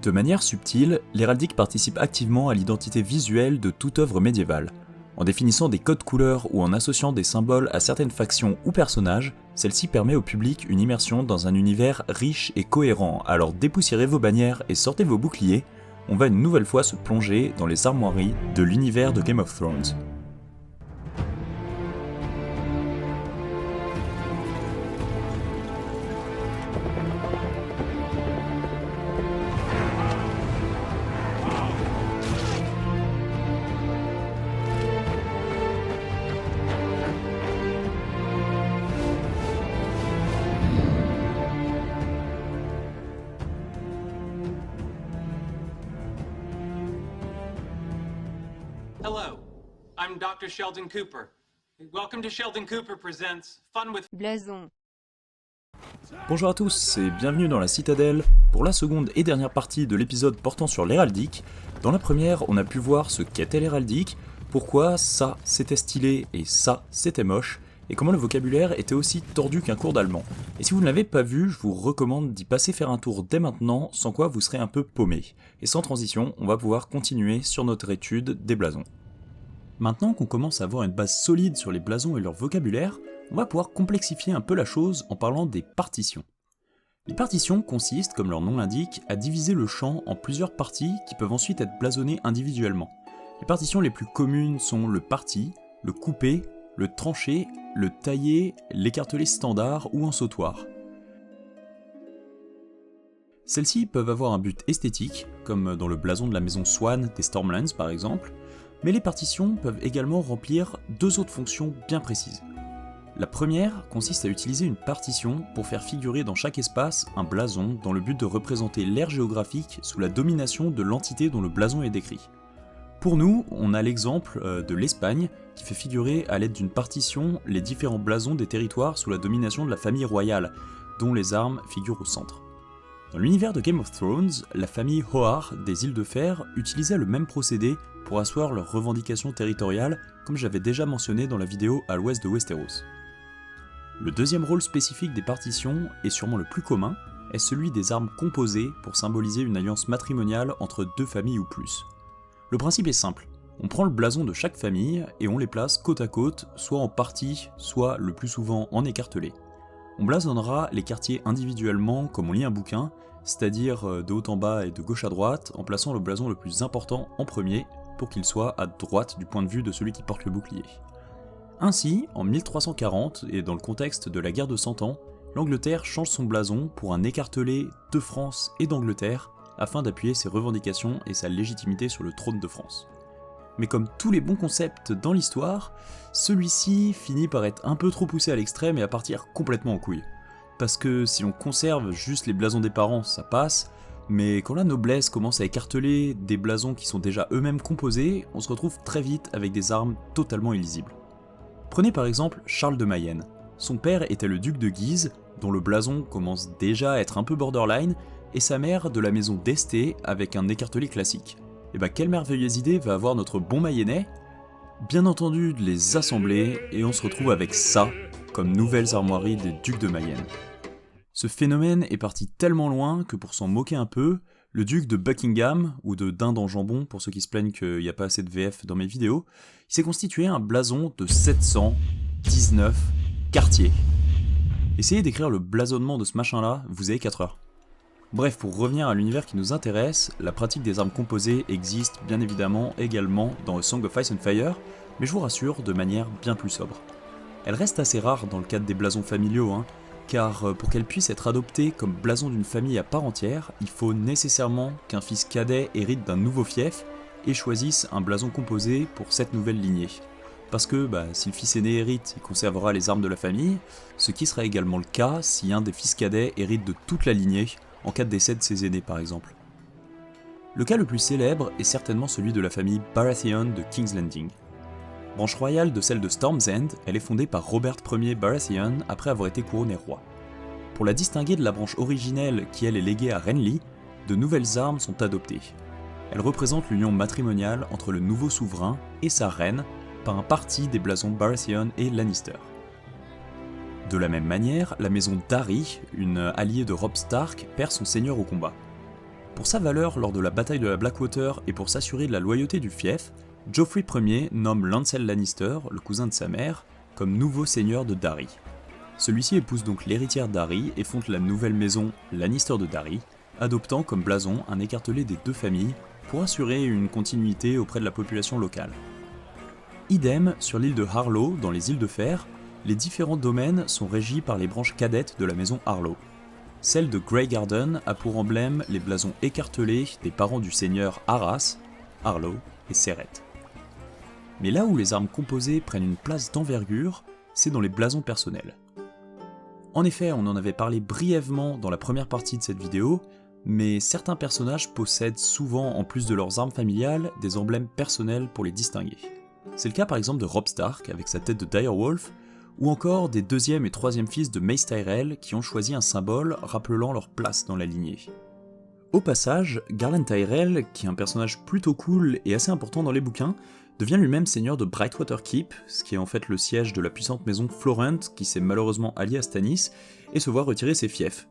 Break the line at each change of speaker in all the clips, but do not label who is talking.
De manière subtile, l'héraldique participe activement à l'identité visuelle de toute œuvre médiévale. En définissant des codes couleurs ou en associant des symboles à certaines factions ou personnages, celle-ci permet au public une immersion dans un univers riche et cohérent, alors dépoussiérez vos bannières et sortez vos boucliers, on va une nouvelle fois se plonger dans les armoiries de l'univers de Game of Thrones.
Hello, I'm Dr. Sheldon Cooper. Welcome to Sheldon Cooper Presents Fun with
Blason.
Bonjour à tous et bienvenue dans la Citadelle pour la seconde et dernière partie de l'épisode portant sur l'héraldique. Dans la première, on a pu voir ce qu'était l'héraldique, pourquoi ça c'était stylé et ça c'était moche, et comment le vocabulaire était aussi tordu qu'un cours d'allemand. Et si vous ne l'avez pas vu, je vous recommande d'y passer faire un tour dès maintenant, sans quoi vous serez un peu paumé. Et sans transition, on va pouvoir continuer sur notre étude des blasons. Maintenant qu'on commence à avoir une base solide sur les blasons et leur vocabulaire, on va pouvoir complexifier un peu la chose en parlant des partitions. Les partitions consistent, comme leur nom l'indique, à diviser le champ en plusieurs parties qui peuvent ensuite être blasonnées individuellement. Les partitions les plus communes sont le parti, le coupé, le tranché, le taillé, l'écartelé standard ou en sautoir. Celles-ci peuvent avoir un but esthétique, comme dans le blason de la maison Swan des Stormlands par exemple, mais les partitions peuvent également remplir deux autres fonctions bien précises. La première consiste à utiliser une partition pour faire figurer dans chaque espace un blason dans le but de représenter l'aire géographique sous la domination de l'entité dont le blason est décrit. Pour nous, on a l'exemple de l'Espagne qui fait figurer à l'aide d'une partition les différents blasons des territoires sous la domination de la famille royale, dont les armes figurent au centre. Dans l'univers de Game of Thrones, la famille Hoare des Îles de Fer utilisait le même procédé pour asseoir leurs revendications territoriales, comme j'avais déjà mentionné dans la vidéo à l'ouest de Westeros. Le deuxième rôle spécifique des partitions, et sûrement le plus commun, est celui des armes composées pour symboliser une alliance matrimoniale entre deux familles ou plus. Le principe est simple, on prend le blason de chaque famille et on les place côte à côte, soit en partie, soit le plus souvent en écartelé. On blasonnera les quartiers individuellement comme on lit un bouquin, c'est-à-dire de haut en bas et de gauche à droite, en plaçant le blason le plus important en premier, pour qu'il soit à droite du point de vue de celui qui porte le bouclier. Ainsi, en 1340, et dans le contexte de la guerre de 100 ans, l'Angleterre change son blason pour un écartelé de France et d'Angleterre, afin d'appuyer ses revendications et sa légitimité sur le trône de France. Mais comme tous les bons concepts dans l'histoire, celui-ci finit par être un peu trop poussé à l'extrême et à partir complètement en couille. Parce que si on conserve juste les blasons des parents, ça passe, mais quand la noblesse commence à écarteler des blasons qui sont déjà eux-mêmes composés, on se retrouve très vite avec des armes totalement illisibles. Prenez par exemple Charles de Mayenne. Son père était le duc de Guise, dont le blason commence déjà à être un peu borderline, et sa mère de la maison d'Este avec un écartelé classique. Et bah quelle merveilleuse idée va avoir notre bon Mayennais? Bien entendu de les assembler, et on se retrouve avec ça, comme nouvelles armoiries des ducs de Mayenne. Ce phénomène est parti tellement loin que pour s'en moquer un peu, le duc de Buckingham, ou de Dinde en jambon pour ceux qui se plaignent qu'il n'y a pas assez de VF dans mes vidéos, il s'est constitué un blason de 719 quartiers. Essayez d'écrire le blasonnement de ce machin là, vous avez 4 heures. Bref, pour revenir à l'univers qui nous intéresse, la pratique des armes composées existe bien évidemment également dans A Song of Ice and Fire, mais je vous rassure, de manière bien plus sobre. Elle reste assez rare dans le cadre des blasons familiaux, car pour qu'elle puisse être adoptée comme blason d'une famille à part entière, il faut nécessairement qu'un fils cadet hérite d'un nouveau fief et choisisse un blason composé pour cette nouvelle lignée. Parce que si le fils aîné hérite, il conservera les armes de la famille, ce qui sera également le cas si un des fils cadets hérite de toute la lignée, en cas de décès de ses aînés par exemple. Le cas le plus célèbre est certainement celui de la famille Baratheon de King's Landing. Branche royale de celle de Storm's End, elle est fondée par Robert Ier Baratheon après avoir été couronné roi. Pour la distinguer de la branche originelle qui elle est léguée à Renly, de nouvelles armes sont adoptées. Elles représentent l'union matrimoniale entre le nouveau souverain et sa reine par un parti des blasons Baratheon et Lannister. De la même manière, la maison d'Arry, une alliée de Robb Stark, perd son seigneur au combat. Pour sa valeur lors de la bataille de la Blackwater et pour s'assurer de la loyauté du fief, Joffrey Ier nomme Lancel Lannister, le cousin de sa mère, comme nouveau seigneur de Darry. Celui-ci épouse donc l'héritière Darry et fonde la nouvelle maison Lannister de Darry, adoptant comme blason un écartelé des deux familles pour assurer une continuité auprès de la population locale. Idem sur l'île de Harlow, dans les îles de Fer, les différents domaines sont régis par les branches cadettes de la maison Harlow. Celle de Grey Garden a pour emblème les blasons écartelés des parents du seigneur Arras, Harlow et Serrette. Mais là où les armes composées prennent une place d'envergure, c'est dans les blasons personnels. En effet, on en avait parlé brièvement dans la première partie de cette vidéo, mais certains personnages possèdent souvent, en plus de leurs armes familiales, des emblèmes personnels pour les distinguer. C'est le cas par exemple de Robb Stark avec sa tête de Direwolf, ou encore des deuxième et troisième fils de Mace Tyrell qui ont choisi un symbole rappelant leur place dans la lignée. Au passage, Garland Tyrell, qui est un personnage plutôt cool et assez important dans les bouquins, devient lui-même seigneur de Brightwater Keep, ce qui est en fait le siège de la puissante maison Florent qui s'est malheureusement alliée à Stannis et se voit retirer ses fiefs.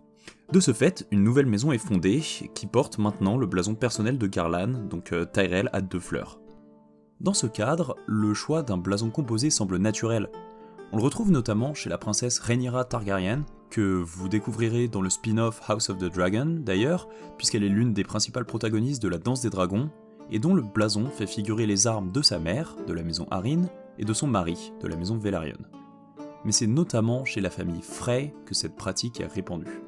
De ce fait, une nouvelle maison est fondée qui porte maintenant le blason personnel de Garland, donc Tyrell à 2 fleurs. Dans ce cadre, le choix d'un blason composé semble naturel. On le retrouve notamment chez la princesse Rhaenyra Targaryen, que vous découvrirez dans le spin-off House of the Dragon d'ailleurs, puisqu'elle est l'une des principales protagonistes de la Danse des Dragons, et dont le blason fait figurer les armes de sa mère, de la maison Arryn, et de son mari, de la maison Velaryon. Mais c'est notamment chez la famille Frey que cette pratique est répandue.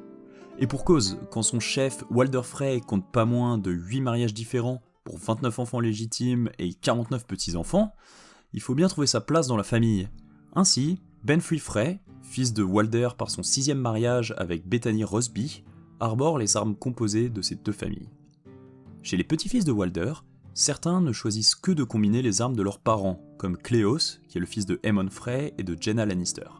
Et pour cause, quand son chef Walder Frey compte pas moins de 8 mariages différents pour 29 enfants légitimes et 49 petits-enfants, il faut bien trouver sa place dans la famille. Ainsi, Benfrey Frey, fils de Walder par son 6e mariage avec Bethany Rosby, arbore les armes composées de ces deux familles. Chez les petits-fils de Walder, certains ne choisissent que de combiner les armes de leurs parents, comme Cleos, qui est le fils de Aemon Frey et de Jaina Lannister.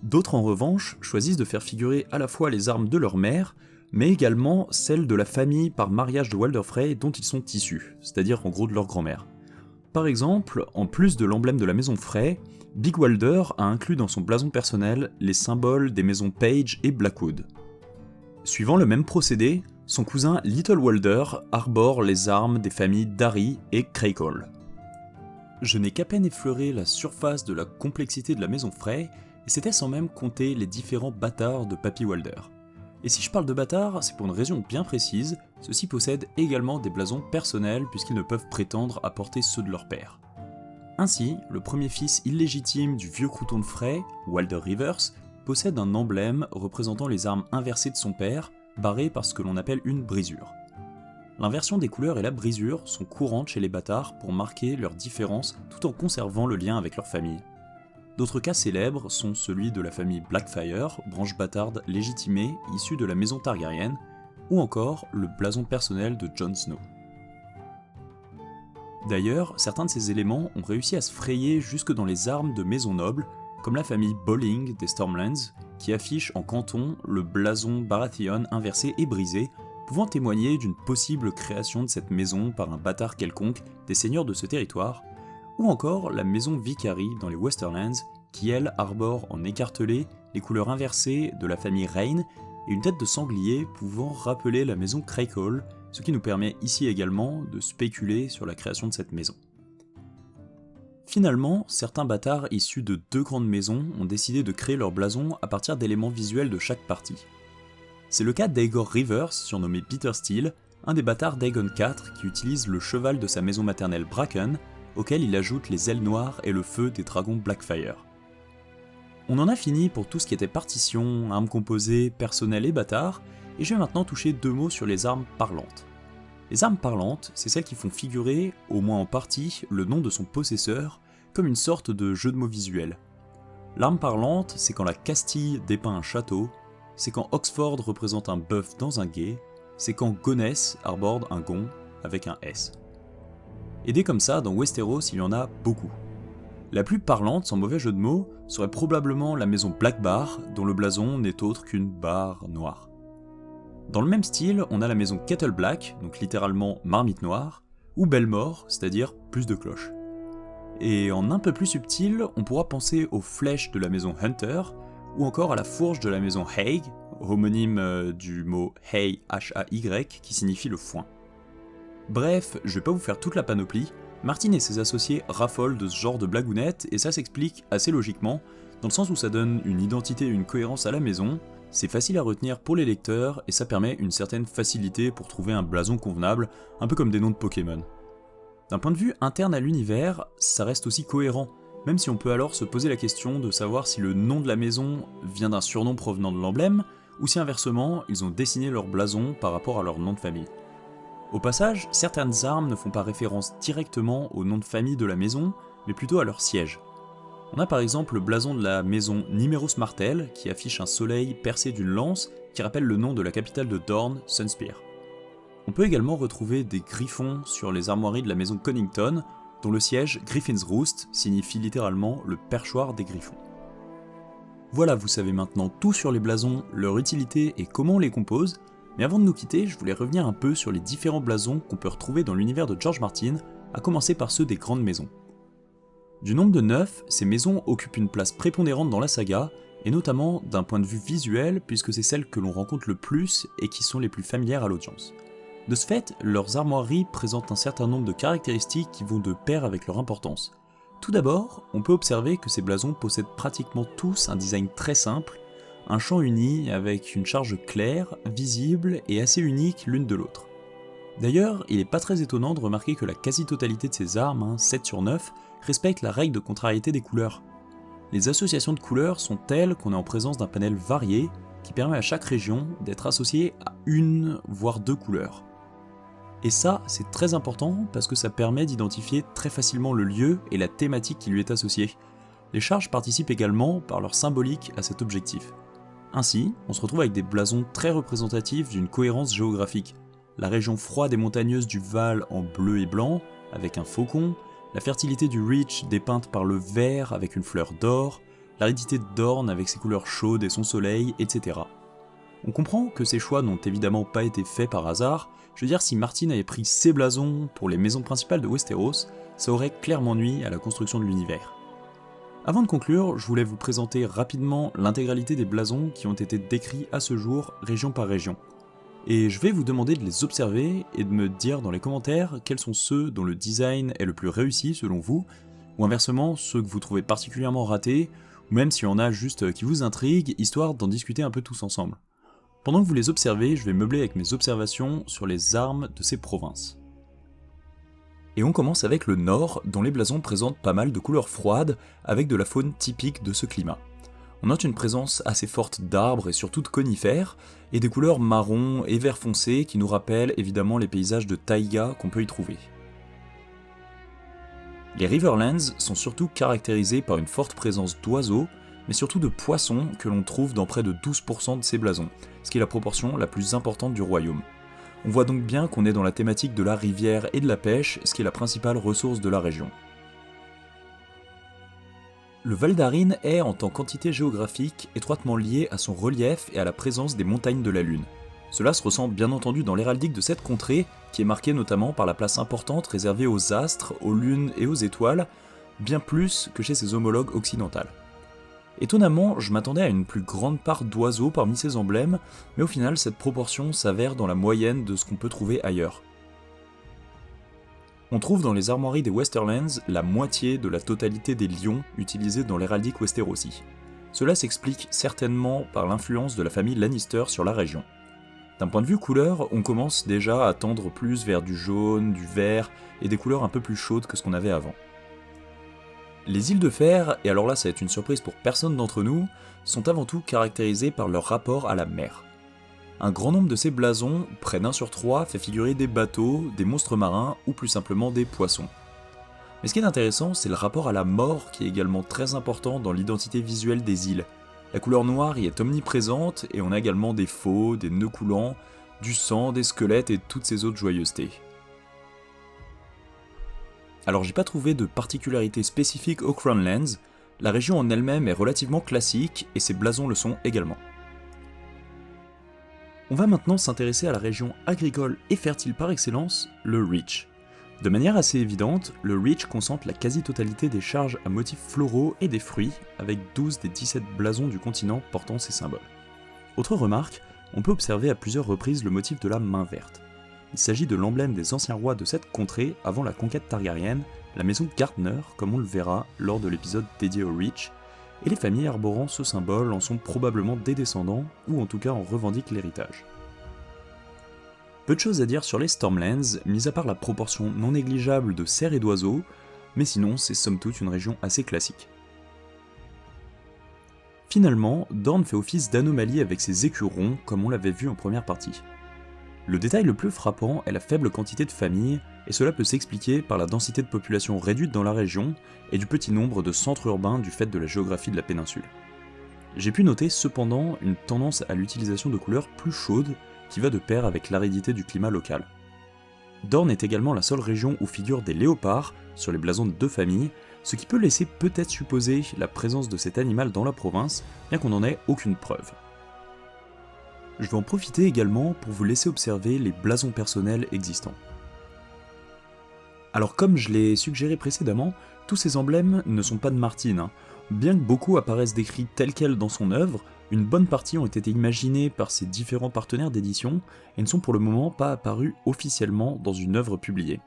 D'autres en revanche choisissent de faire figurer à la fois les armes de leur mère, mais également celles de la famille par mariage de Walder Frey dont ils sont issus, c'est-à-dire en gros de leur grand-mère. Par exemple, en plus de l'emblème de la maison Frey, Big Walder a inclus dans son blason personnel les symboles des maisons Page et Blackwood. Suivant le même procédé, son cousin Little Walder arbore les armes des familles Darry et Crackle. Je n'ai qu'à peine effleuré la surface de la complexité de la maison Frey, et c'était sans même compter les différents bâtards de Papy Walder. Et si je parle de bâtards, c'est pour une raison bien précise, ceux-ci possèdent également des blasons personnels puisqu'ils ne peuvent prétendre à porter ceux de leur père. Ainsi, le premier fils illégitime du vieux crouton de Frey, Walder Rivers, possède un emblème représentant les armes inversées de son père, barré par ce que l'on appelle une brisure. L'inversion des couleurs et la brisure sont courantes chez les bâtards pour marquer leur différence tout en conservant le lien avec leur famille. D'autres cas célèbres sont celui de la famille Blackfyre, branche bâtarde légitimée issue de la maison Targaryen, ou encore le blason personnel de Jon Snow. D'ailleurs, certains de ces éléments ont réussi à se frayer jusque dans les armes de maisons nobles, comme la famille Bolling des Stormlands, qui affiche en canton le blason Baratheon inversé et brisé, pouvant témoigner d'une possible création de cette maison par un bâtard quelconque des seigneurs de ce territoire, ou encore la maison Vicary dans les Westerlands, qui elle arbore en écartelé les couleurs inversées de la famille Rain et une tête de sanglier pouvant rappeler la maison Crackle, ce qui nous permet ici également de spéculer sur la création de cette maison. Finalement, certains bâtards issus de 2 grandes maisons ont décidé de créer leur blason à partir d'éléments visuels de chaque partie. C'est le cas d'Aegor Rivers, surnommé Bittersteel, un des bâtards d'Aegon IV qui utilise le cheval de sa maison maternelle Bracken, auquel il ajoute les ailes noires et le feu des dragons Blackfyre. On en a fini pour tout ce qui était partition, armes composées, personnel et bâtards, et je vais maintenant toucher 2 mots sur les armes parlantes. Les armes parlantes, c'est celles qui font figurer, au moins en partie, le nom de son possesseur, comme une sorte de jeu de mots visuel. L'arme parlante, c'est quand la Castille dépeint un château, c'est quand Oxford représente un bœuf dans un gué, c'est quand Gonesse arbore un gond avec un S. Et des comme ça, dans Westeros, il y en a beaucoup. La plus parlante, sans mauvais jeu de mots, serait probablement la maison Blackbar, dont le blason n'est autre qu'une barre noire. Dans le même style, on a la maison Kettle Black, donc littéralement marmite noire, ou Belmore, c'est-à-dire plus de cloches. Et en un peu plus subtil, on pourra penser aux flèches de la maison Hunter, ou encore à la fourche de la maison Haig, homonyme du mot hay, H-A-Y, qui signifie le foin. Bref, je vais pas vous faire toute la panoplie, Martin et ses associés raffolent de ce genre de blagounette, et ça s'explique assez logiquement, dans le sens où ça donne une identité et une cohérence à la maison, c'est facile à retenir pour les lecteurs, et ça permet une certaine facilité pour trouver un blason convenable, un peu comme des noms de Pokémon. D'un point de vue interne à l'univers, ça reste aussi cohérent, même si on peut alors se poser la question de savoir si le nom de la maison vient d'un surnom provenant de l'emblème, ou si inversement, ils ont dessiné leur blason par rapport à leur nom de famille. Au passage, certaines armes ne font pas référence directement au nom de famille de la maison, mais plutôt à leur siège. On a par exemple le blason de la maison Nimeros Martel, qui affiche un soleil percé d'une lance, qui rappelle le nom de la capitale de Dorne, Sunspear. On peut également retrouver des griffons sur les armoiries de la maison Connington, dont le siège Griffin's Roost signifie littéralement le perchoir des griffons. Voilà, vous savez maintenant tout sur les blasons, leur utilité et comment on les compose, mais avant de nous quitter, je voulais revenir un peu sur les différents blasons qu'on peut retrouver dans l'univers de George Martin, à commencer par ceux des grandes maisons. Du nombre de 9, ces maisons occupent une place prépondérante dans la saga, et notamment d'un point de vue visuel, puisque c'est celles que l'on rencontre le plus et qui sont les plus familières à l'audience. De ce fait, leurs armoiries présentent un certain nombre de caractéristiques qui vont de pair avec leur importance. Tout d'abord, on peut observer que ces blasons possèdent pratiquement tous un design très simple, un champ uni avec une charge claire, visible et assez unique l'une de l'autre. D'ailleurs, il n'est pas très étonnant de remarquer que la quasi-totalité de ces armes, 7 sur 9, respectent la règle de contrariété des couleurs. Les associations de couleurs sont telles qu'on est en présence d'un panel varié qui permet à chaque région d'être associée à une, voire deux couleurs. Et ça, c'est très important parce que ça permet d'identifier très facilement le lieu et la thématique qui lui est associée. Les charges participent également par leur symbolique à cet objectif. Ainsi, on se retrouve avec des blasons très représentatifs d'une cohérence géographique. La région froide et montagneuse du Val en bleu et blanc, avec un faucon, la fertilité du Reach dépeinte par le vert avec une fleur d'or, l'aridité de Dorne avec ses couleurs chaudes et son soleil, etc. On comprend que ces choix n'ont évidemment pas été faits par hasard, je veux dire si Martin avait pris ces blasons pour les maisons principales de Westeros, ça aurait clairement nui à la construction de l'univers. Avant de conclure, je voulais vous présenter rapidement l'intégralité des blasons qui ont été décrits à ce jour, région par région. Et je vais vous demander de les observer et de me dire dans les commentaires quels sont ceux dont le design est le plus réussi selon vous, ou inversement ceux que vous trouvez particulièrement ratés, ou même s'il y en a juste qui vous intriguent, histoire d'en discuter un peu tous ensemble. Pendant que vous les observez, je vais meubler avec mes observations sur les armes de ces provinces. Et on commence avec le nord, dont les blasons présentent pas mal de couleurs froides, avec de la faune typique de ce climat. On note une présence assez forte d'arbres et surtout de conifères, et des couleurs marron et vert foncé qui nous rappellent évidemment les paysages de taïga qu'on peut y trouver. Les Riverlands sont surtout caractérisés par une forte présence d'oiseaux, mais surtout de poissons que l'on trouve dans près de 12% de ces blasons, ce qui est la proportion la plus importante du royaume. On voit donc bien qu'on est dans la thématique de la rivière et de la pêche, ce qui est la principale ressource de la région. Le Val d'Arin est, en tant qu'entité géographique, étroitement lié à son relief et à la présence des montagnes de la Lune. Cela se ressent bien entendu dans l'héraldique de cette contrée, qui est marquée notamment par la place importante réservée aux astres, aux lunes et aux étoiles, bien plus que chez ses homologues occidentales. Étonnamment, je m'attendais à une plus grande part d'oiseaux parmi ces emblèmes, mais au final cette proportion s'avère dans la moyenne de ce qu'on peut trouver ailleurs. On trouve dans les armoiries des Westerlands la moitié de la totalité des lions utilisés dans l'héraldique Westerosi. Cela s'explique certainement par l'influence de la famille Lannister sur la région. D'un point de vue couleur, on commence déjà à tendre plus vers du jaune, du vert et des couleurs un peu plus chaudes que ce qu'on avait avant. Les îles de fer, et alors là ça va être une surprise pour personne d'entre nous, sont avant tout caractérisées par leur rapport à la mer. Un grand nombre de ces blasons, près d'1 sur 3, fait figurer des bateaux, des monstres marins ou plus simplement des poissons. Mais ce qui est intéressant, c'est le rapport à la mort qui est également très important dans l'identité visuelle des îles. La couleur noire y est omniprésente et on a également des faux, des nœuds coulants, du sang, des squelettes et toutes ces autres joyeusetés. Alors j'ai pas trouvé de particularité spécifique aux Crownlands, la région en elle-même est relativement classique et ses blasons le sont également. On va maintenant s'intéresser à la région agricole et fertile par excellence, le Reach. De manière assez évidente, le Reach concentre la quasi-totalité des charges à motifs floraux et des fruits, avec 12 des 17 blasons du continent portant ces symboles. Autre remarque, on peut observer à plusieurs reprises le motif de la main verte. Il s'agit de l'emblème des anciens rois de cette contrée avant la conquête targaryenne, la maison Gardner, comme on le verra lors de l'épisode dédié au Reach, et les familles arborant ce symbole en sont probablement des descendants, ou en tout cas en revendiquent l'héritage. Peu de choses à dire sur les Stormlands, mis à part la proportion non négligeable de cerfs et d'oiseaux, mais sinon c'est somme toute une région assez classique. Finalement, Dorne fait office d'anomalie avec ses écurons, comme on l'avait vu en première partie. Le détail le plus frappant est la faible quantité de familles, et cela peut s'expliquer par la densité de population réduite dans la région et du petit nombre de centres urbains du fait de la géographie de la péninsule. J'ai pu noter cependant une tendance à l'utilisation de couleurs plus chaudes qui va de pair avec l'aridité du climat local. Dorne est également la seule région où figurent des léopards sur les blasons de 2 familles, ce qui peut laisser peut-être supposer la présence de cet animal dans la province, bien qu'on n'en ait aucune preuve. Je vais en profiter également pour vous laisser observer les blasons personnels existants. Alors comme je l'ai suggéré précédemment, tous ces emblèmes ne sont pas de Martin, Bien que beaucoup apparaissent décrits tels quels dans son œuvre, une bonne partie ont été imaginés par ses différents partenaires d'édition et ne sont pour le moment pas apparus officiellement dans une œuvre publiée.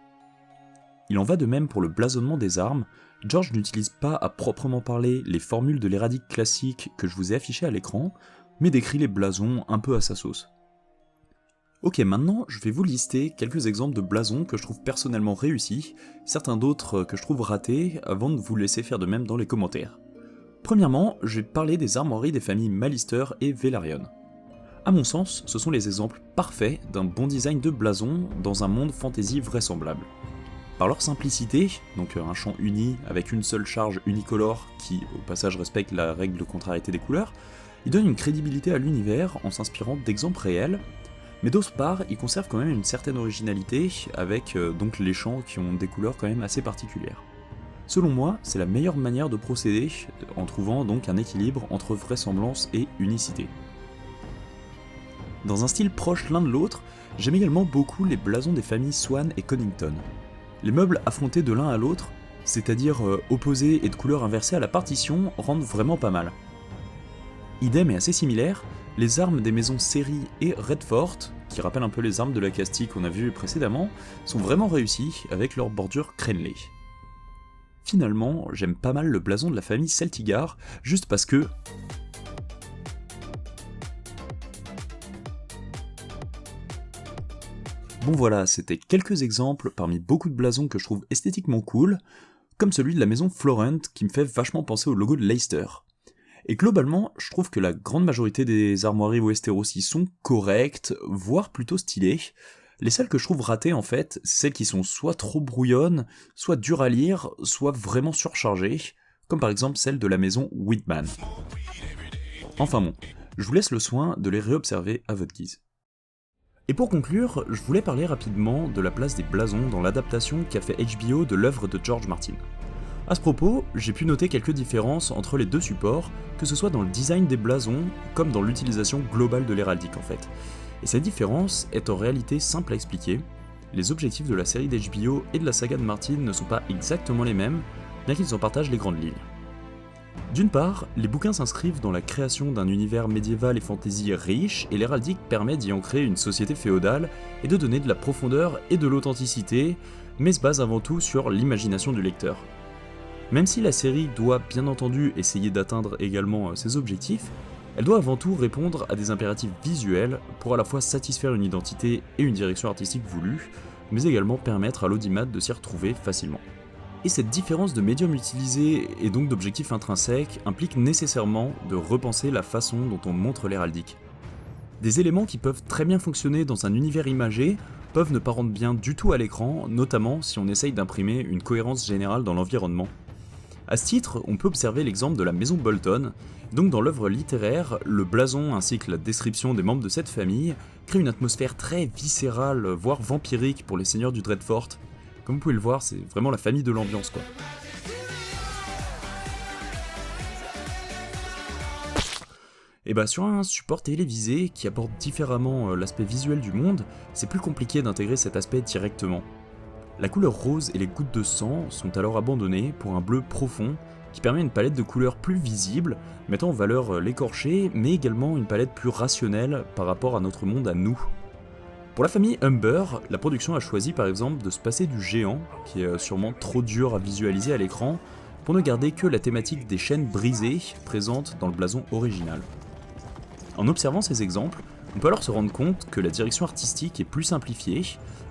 Il en va de même pour le blasonnement des armes. George n'utilise pas à proprement parler les formules de l'héraldique classique que je vous ai affichées à l'écran, mais décrit les blasons un peu à sa sauce. Ok, maintenant je vais vous lister quelques exemples de blasons que je trouve personnellement réussis, certains d'autres que je trouve ratés, avant de vous laisser faire de même dans les commentaires. Premièrement, je vais parler des armoiries des familles Malister et Velaryon. A mon sens, ce sont les exemples parfaits d'un bon design de blason dans un monde fantasy vraisemblable. Par leur simplicité, donc un champ uni avec une seule charge unicolore qui au passage respecte la règle de contrariété des couleurs, ils donnent une crédibilité à l'univers en s'inspirant d'exemples réels, mais d'autre part, ils conservent quand même une certaine originalité avec donc les champs qui ont des couleurs quand même assez particulières. Selon moi, c'est la meilleure manière de procéder en trouvant donc un équilibre entre vraisemblance et unicité. Dans un style proche l'un de l'autre, j'aime également beaucoup les blasons des familles Swan et Connington. Les meubles affrontés de l'un à l'autre, c'est-à-dire opposés et de couleurs inversées à la partition, rendent vraiment pas mal. Idem et assez similaire, les armes des maisons Serry et Redfort, qui rappellent un peu les armes de la Castille qu'on a vues précédemment, sont vraiment réussies avec leur bordure crénelée. Finalement, j'aime pas mal le blason de la famille Celtigar, juste parce que... Bon voilà, c'était quelques exemples parmi beaucoup de blasons que je trouve esthétiquement cool, comme celui de la maison Florent qui me fait vachement penser au logo de Leicester. Et globalement, je trouve que la grande majorité des armoiries Westerosi sont correctes, voire plutôt stylées. Les seules que je trouve ratées en fait, c'est celles qui sont soit trop brouillonnes, soit dures à lire, soit vraiment surchargées, comme par exemple celle de la maison Whitman. Enfin bon, je vous laisse le soin de les réobserver à votre guise. Et pour conclure, je voulais parler rapidement de la place des blasons dans l'adaptation qu'a fait HBO de l'œuvre de George Martin. A ce propos, j'ai pu noter quelques différences entre les deux supports, que ce soit dans le design des blasons, comme dans l'utilisation globale de l'héraldique en fait. Et cette différence est en réalité simple à expliquer. Les objectifs de la série d'HBO et de la saga de Martin ne sont pas exactement les mêmes, bien qu'ils en partagent les grandes lignes. D'une part, les bouquins s'inscrivent dans la création d'un univers médiéval et fantasy riche, et l'héraldique permet d'y ancrer une société féodale et de donner de la profondeur et de l'authenticité, mais se base avant tout sur l'imagination du lecteur. Même si la série doit bien entendu essayer d'atteindre également ses objectifs, elle doit avant tout répondre à des impératifs visuels pour à la fois satisfaire une identité et une direction artistique voulue, mais également permettre à l'audimat de s'y retrouver facilement. Et cette différence de médium utilisé et donc d'objectifs intrinsèques implique nécessairement de repenser la façon dont on montre l'héraldique. Des éléments qui peuvent très bien fonctionner dans un univers imagé peuvent ne pas rendre bien du tout à l'écran, notamment si on essaye d'imprimer une cohérence générale dans l'environnement. À ce titre, on peut observer l'exemple de la maison Bolton. Donc dans l'œuvre littéraire, le blason ainsi que la description des membres de cette famille créent une atmosphère très viscérale, voire vampirique pour les seigneurs du Dreadfort. Comme vous pouvez le voir, c'est vraiment la famille de l'ambiance quoi. Et bah sur un support télévisé qui aborde différemment l'aspect visuel du monde, c'est plus compliqué d'intégrer cet aspect directement. La couleur rose et les gouttes de sang sont alors abandonnées pour un bleu profond, qui permet une palette de couleurs plus visible, mettant en valeur l'écorché, mais également une palette plus rationnelle par rapport à notre monde à nous. Pour la famille Humber, la production a choisi par exemple de se passer du géant, qui est sûrement trop dur à visualiser à l'écran, pour ne garder que la thématique des chaînes brisées présente dans le blason original. En observant ces exemples, on peut alors se rendre compte que la direction artistique est plus simplifiée,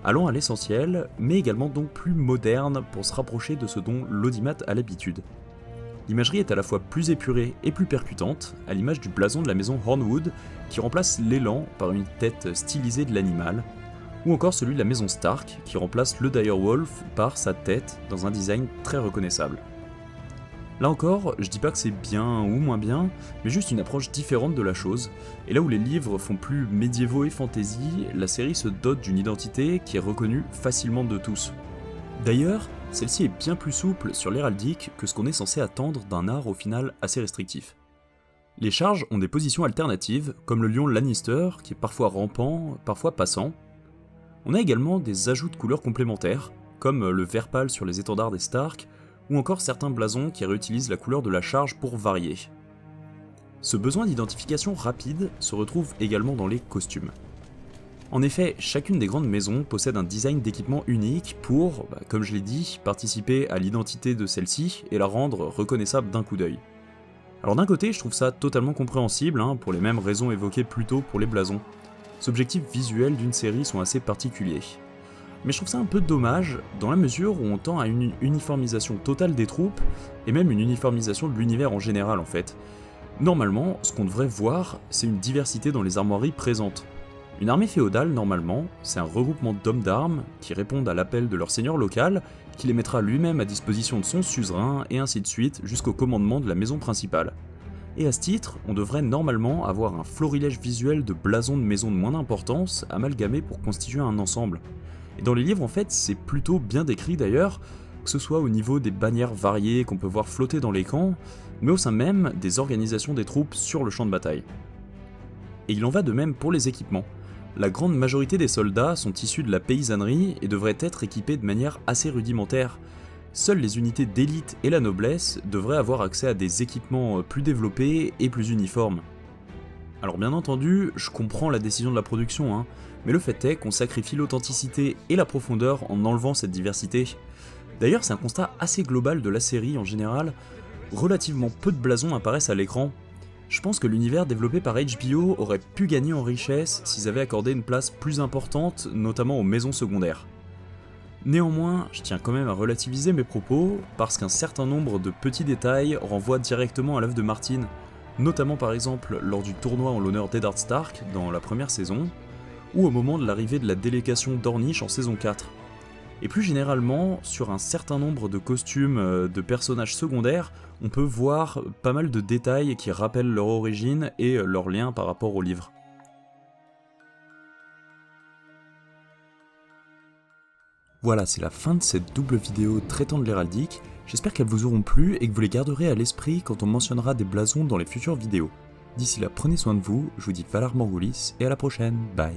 allant à l'essentiel, mais également donc plus moderne pour se rapprocher de ce dont l'audimat a l'habitude. L'imagerie est à la fois plus épurée et plus percutante, à l'image du blason de la maison Hornwood, qui remplace l'élan par une tête stylisée de l'animal, ou encore celui de la maison Stark, qui remplace le Direwolf par sa tête dans un design très reconnaissable. Là encore, je dis pas que c'est bien ou moins bien, mais juste une approche différente de la chose, et là où les livres font plus médiévaux et fantasy, la série se dote d'une identité qui est reconnue facilement de tous. D'ailleurs, celle-ci est bien plus souple sur l'héraldique que ce qu'on est censé attendre d'un art au final assez restrictif. Les charges ont des positions alternatives, comme le lion Lannister, qui est parfois rampant, parfois passant. On a également des ajouts de couleurs complémentaires, comme le vert pâle sur les étendards des Stark, ou encore certains blasons qui réutilisent la couleur de la charge pour varier. Ce besoin d'identification rapide se retrouve également dans les costumes. En effet, chacune des grandes maisons possède un design d'équipement unique pour, comme je l'ai dit, participer à l'identité de celle-ci et la rendre reconnaissable d'un coup d'œil. Alors d'un côté, je trouve ça totalement compréhensible, pour les mêmes raisons évoquées plus tôt pour les blasons. Les objectifs visuels d'une série sont assez particuliers. Mais je trouve ça un peu dommage, dans la mesure où on tend à une uniformisation totale des troupes, et même une uniformisation de l'univers en général en fait. Normalement, ce qu'on devrait voir, c'est une diversité dans les armoiries présentes. Une armée féodale, normalement, c'est un regroupement d'hommes d'armes qui répondent à l'appel de leur seigneur local, qui les mettra lui-même à disposition de son suzerain, et ainsi de suite jusqu'au commandement de la maison principale. Et à ce titre, on devrait normalement avoir un florilège visuel de blasons de maisons de moins d'importance amalgamés pour constituer un ensemble. Et dans les livres, en fait, c'est plutôt bien décrit d'ailleurs, que ce soit au niveau des bannières variées qu'on peut voir flotter dans les camps, mais au sein même des organisations des troupes sur le champ de bataille. Et il en va de même pour les équipements. La grande majorité des soldats sont issus de la paysannerie et devraient être équipés de manière assez rudimentaire. Seules les unités d'élite et la noblesse devraient avoir accès à des équipements plus développés et plus uniformes. Alors bien entendu, je comprends la décision de la production, mais le fait est qu'on sacrifie l'authenticité et la profondeur en enlevant cette diversité. D'ailleurs, c'est un constat assez global de la série en général, relativement peu de blasons apparaissent à l'écran. Je pense que l'univers développé par HBO aurait pu gagner en richesse s'ils avaient accordé une place plus importante, notamment aux maisons secondaires. Néanmoins, je tiens quand même à relativiser mes propos, parce qu'un certain nombre de petits détails renvoient directement à l'œuvre de Martin, notamment par exemple lors du tournoi en l'honneur d'Eddard Stark dans la première saison, ou au moment de l'arrivée de la délégation d'Ornish en saison 4. Et plus généralement, sur un certain nombre de costumes de personnages secondaires, on peut voir pas mal de détails qui rappellent leur origine et leur lien par rapport au livre. Voilà, c'est la fin de cette double vidéo traitant de l'héraldique. J'espère qu'elles vous auront plu et que vous les garderez à l'esprit quand on mentionnera des blasons dans les futures vidéos. D'ici là, prenez soin de vous, je vous dis Valar Morghulis et à la prochaine, bye.